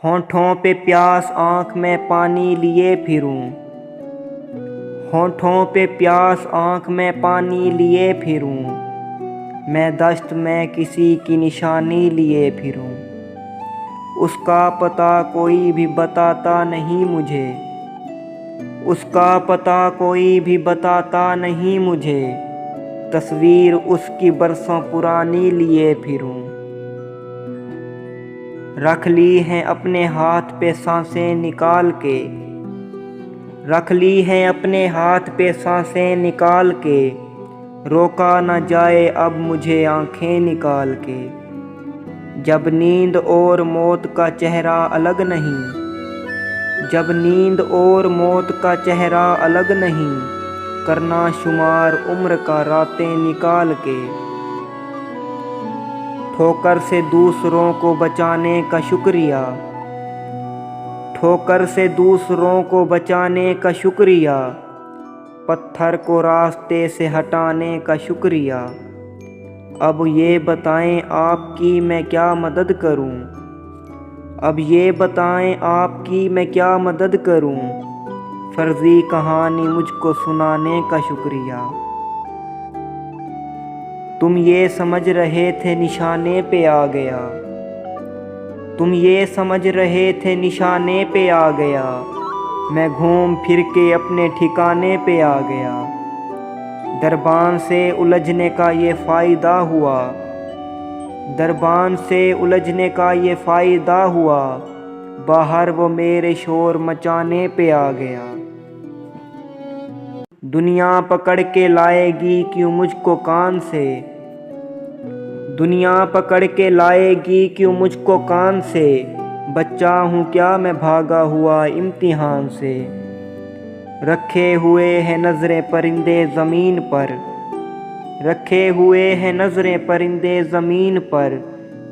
होठों पे प्यास आँख में पानी लिए फिरूं, होठों पे प्यास आँख में पानी लिए फिरूं, मैं दश्त में किसी की निशानी लिए फिरूं। उसका पता कोई भी बताता नहीं मुझे, उसका पता कोई भी बताता नहीं मुझे, तस्वीर उसकी बरसों पुरानी लिए फिरूं। रख ली हैं अपने हाथ पे सांसें निकाल के, रख ली हैं अपने हाथ पे सांसें निकाल के, रोका न जाए अब मुझे आंखें निकाल के। जब नींद और मौत का चेहरा अलग नहीं, जब नींद और मौत का चेहरा अलग नहीं, करना शुमार उम्र का रातें निकाल के। ठोकर से दूसरों को बचाने का शुक्रिया, ठोकर से दूसरों को बचाने का शुक्रिया, पत्थर को रास्ते से हटाने का शुक्रिया। अब ये बताएं आपकी मैं क्या मदद करूं, अब ये बताएं आपकी मैं क्या मदद करूं, फर्जी कहानी मुझको सुनाने का शुक्रिया। तुम ये समझ रहे थे निशाने पे आ गया, तुम ये समझ रहे थे निशाने पे आ गया, मैं घूम फिर के अपने ठिकाने पे आ गया। दरबान से उलझने का ये फ़ायदा हुआ, दरबान से उलझने का ये फ़ायदा हुआ, बाहर वो मेरे शोर मचाने पे आ गया। दुनिया पकड़ के लाएगी क्यों मुझको कान से, दुनिया पकड़ के लाएगी क्यों मुझको कान से, बच्चा हूँ क्या मैं भागा हुआ इम्तिहान से। रखे हुए हैं नज़रें परिंदे ज़मीन पर, रखे हुए हैं नज़रें परिंदे ज़मीन पर,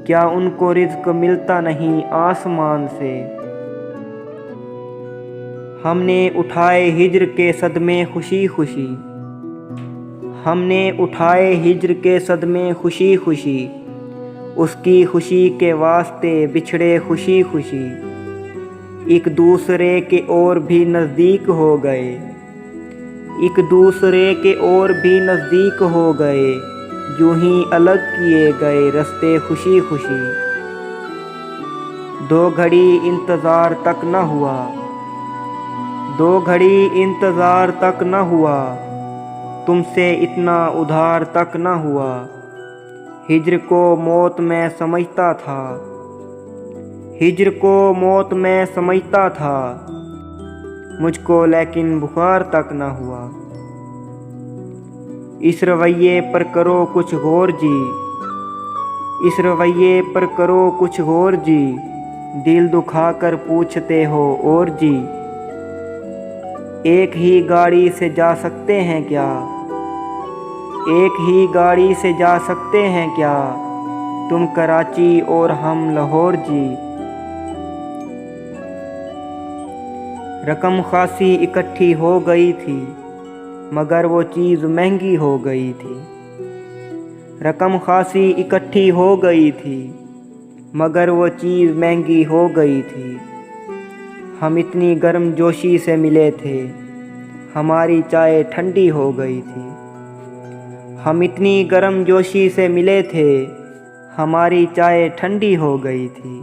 क्या उनको रिज़्क मिलता नहीं आसमान से। हमने उठाए हिज्र के सदमे खुशी खुशी, हमने उठाए हिज्र के सदमे खुशी खुशी, उसकी खुशी के वास्ते बिछड़े खुशी खुशी। एक दूसरे के और भी नज़दीक हो गए, एक दूसरे के और भी नज़दीक हो गए, यूं ही अलग किए गए रास्ते खुशी खुशी। दो घड़ी इंतज़ार तक न हुआ, दो घड़ी इंतज़ार तक न हुआ, तुमसे इतना उधार तक न हुआ। हिज्र को मौत मैं समझता था, हिज्र को मौत मैं समझता था, मुझको लेकिन बुखार तक न हुआ। इस रवैये पर करो कुछ गौर जी, इस रवैये पर करो कुछ गौर जी, दिल दुखा कर पूछते हो और जी। एक ही गाड़ी से जा सकते हैं क्या, एक ही गाड़ी से जा सकते हैं क्या, तुम कराची और हम लाहौर जी। रकम खासी इकट्ठी हो गई थी, मगर वो चीज़ महंगी हो गई थी। रकम खासी इकट्ठी हो गई थी, मगर वो चीज़ महंगी हो गई थी। हम इतनी गर्मजोशी से मिले थे, हमारी चाय ठंडी हो गई थी। हम इतनी गर्मजोशी से मिले थे, हमारी चाय ठंडी हो गई थी।